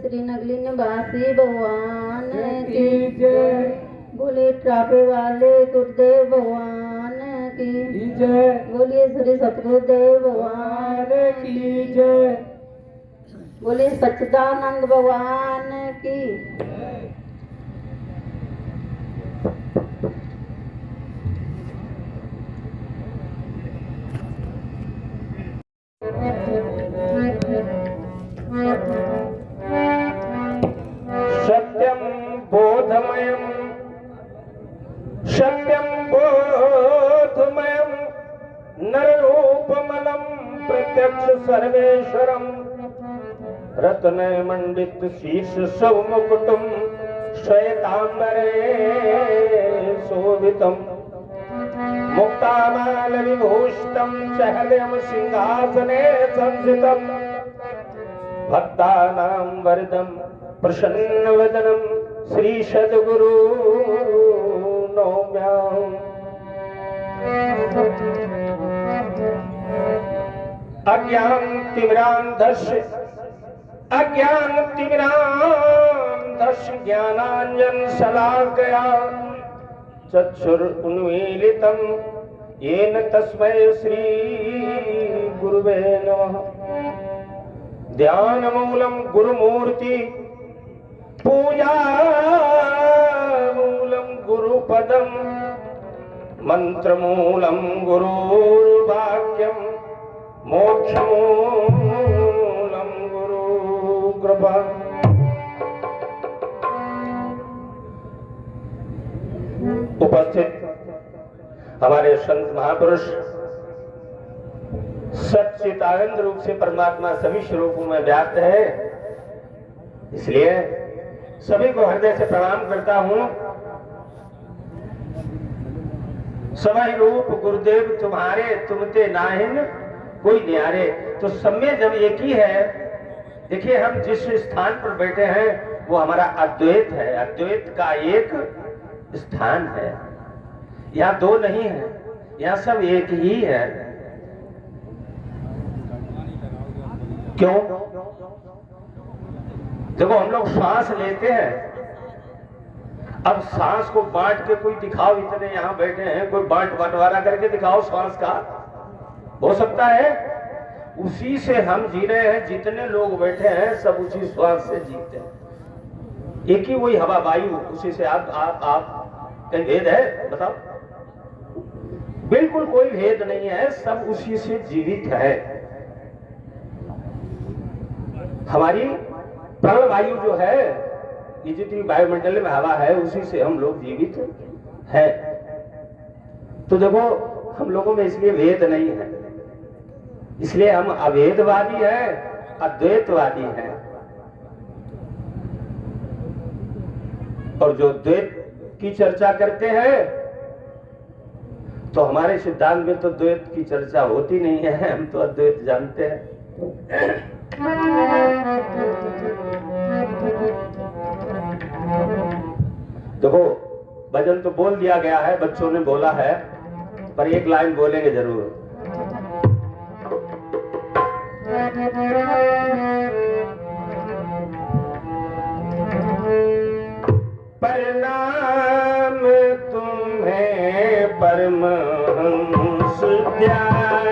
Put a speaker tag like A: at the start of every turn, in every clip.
A: श्री नगली निवासी भगवान की
B: जय।
A: बोले ट्राफे वाले गुरुदेव भगवान की
B: जय।
A: बोलिए श्री सतगुरुदेव भगवान
B: की जय।
A: बोले सच्चिदानंद भगवान की।
B: सत्यम बोधमयम सत्यम बोधमयम नररूपमलम प्रत्यक्ष सर्वेश्वरम रत्न मंडित शीश सौमुकुटम श्वेतांबरे शोभितम मुक्तामाल विभूषितम चहलम सिंहासने संस्थितम भक्तानां वरदं प्रसन्नवदनं श्री सद्गुरु नौम्याम्। अज्ञानतिमिरान्धस्य ज्ञानाञ्जन शलाकया चक्षुरुन्मीलितं येन तस्मै श्री गुरुवे नमः। ध्यान मूलम गुरुमूर्ति पूजा मूलम गुरुपदम मंत्र मूलम गुरुवाक्यम मोक्ष मूलम गुरु कृपा। उपस्थित हमारे संत महापुरुष सच्चिदानंद रूप से परमात्मा सभी स्वरूपों में व्याप्त है, इसलिए सभी को हृदय से प्रणाम करता हूं। समय रूप गुरुदेव तुम्हारे तुमते नाहिन कोई न्यारे। तो सब में जब एक ही है, देखिए हम जिस स्थान पर बैठे हैं वो हमारा अद्वैत है, अद्वैत का एक स्थान है। यहाँ दो नहीं है, यहाँ सब एक ही है। क्यों? देखो हम लोग सांस लेते हैं, अब सांस को बांट के कोई दिखाओ, इतने यहां बैठे हैं, कोई बंटवारा करके दिखाओ सांस का, हो सकता है? उसी से हम जी रहे हैं, जितने लोग बैठे हैं सब उसी श्वास से जीते हैं। एक ही वही हवा वायु, उसी से आप कहीं भेद है? बताओ। बिल्कुल कोई भेद नहीं है, सब उसी से जीवित है। हमारी प्राण वायु जो है, ये जितनी वायुमंडल में हवा है, उसी से हम लोग जीवित हैं। तो देखो हम लोगों में इसलिए भेद नहीं है, इसलिए हम अभेदवादी हैं, अद्वैतवादी हैं। और जो द्वैत की चर्चा करते हैं, तो हमारे सिद्धांत में तो द्वैत की चर्चा होती नहीं है, हम तो अद्वैत जानते हैं। देखो भजन तो बोल दिया गया है, बच्चों ने बोला है, पर एक लाइन बोलेंगे जरूर। प्रणाम तुम्हें परमहंस दयाल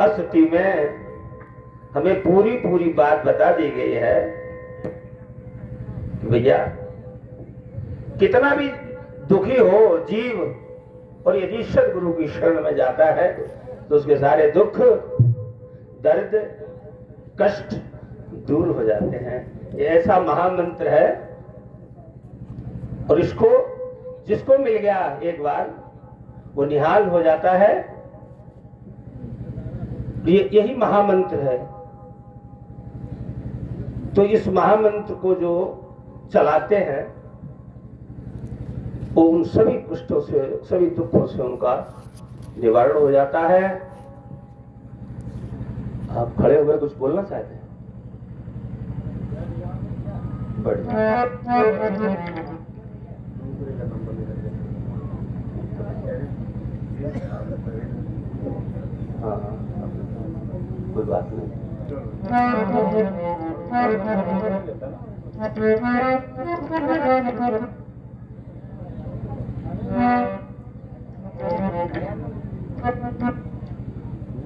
B: स्तुति में हमें पूरी पूरी बात बता दी गई है कि भैया कितना भी दुखी हो जीव, और यदि सदगुरु की शरण में जाता है तो उसके सारे दुख, दर्द, कष्ट दूर हो जाते हैं। ये ऐसा महामंत्र है, और इसको जिसको मिल गया एक बार वो निहाल हो जाता है। यही महामंत्र है। तो इस महामंत्र को जो चलाते हैं वो उन सभी कुष्ठों से, सभी दुखों से उनका निवारण हो जाता है। आप खड़े हुए कुछ बोलना चाहते हैं? हाँ, कोई बात नहीं।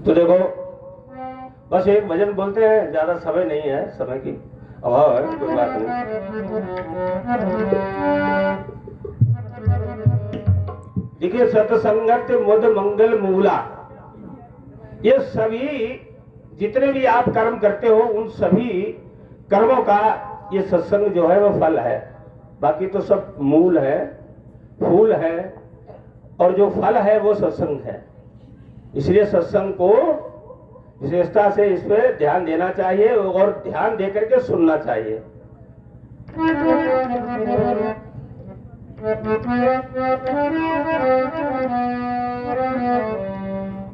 B: तो देखो, बस एक भजन बोलते हैं, ज्यादा समय नहीं है, समय की अभाव है, कोई बात नहीं। देखिए, सत्संगत मुद मंगल मूला, ये सभी जितने भी आप कर्म करते हो उन सभी कर्मों का ये सत्संग जो है वो फल है। बाकी तो सब मूल है, फूल है, और जो फल है वो सत्संग है। इसलिए सत्संग को विशेषता से इस पे ध्यान देना चाहिए और ध्यान देकर के सुनना चाहिए।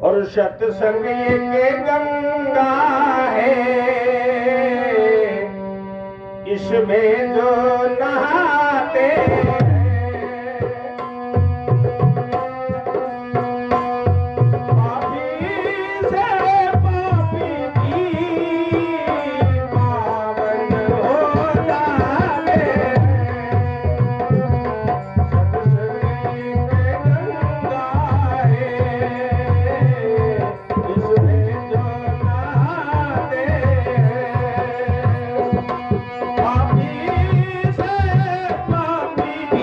B: और सत्संग एक गंगा है, इसमें जो नहाते पापी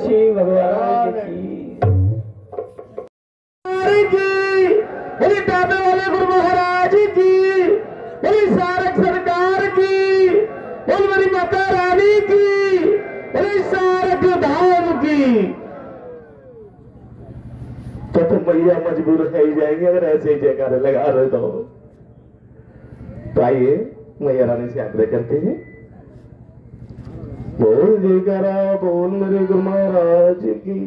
B: शिव भगवान की
C: बोली टाबे वाले गुरु महाराज की, बोली सारक सरकार की, बोली मेरी माता रानी की, बोली सारक धाम की। तो मैया मजबूर है ही जाएंगे अगर ऐसे ही जयकारे लगा रहे तो आइए मैया रानी से आग्रह करते हैं, बोल जयकारा बोल मेरे गुरु महाराज की।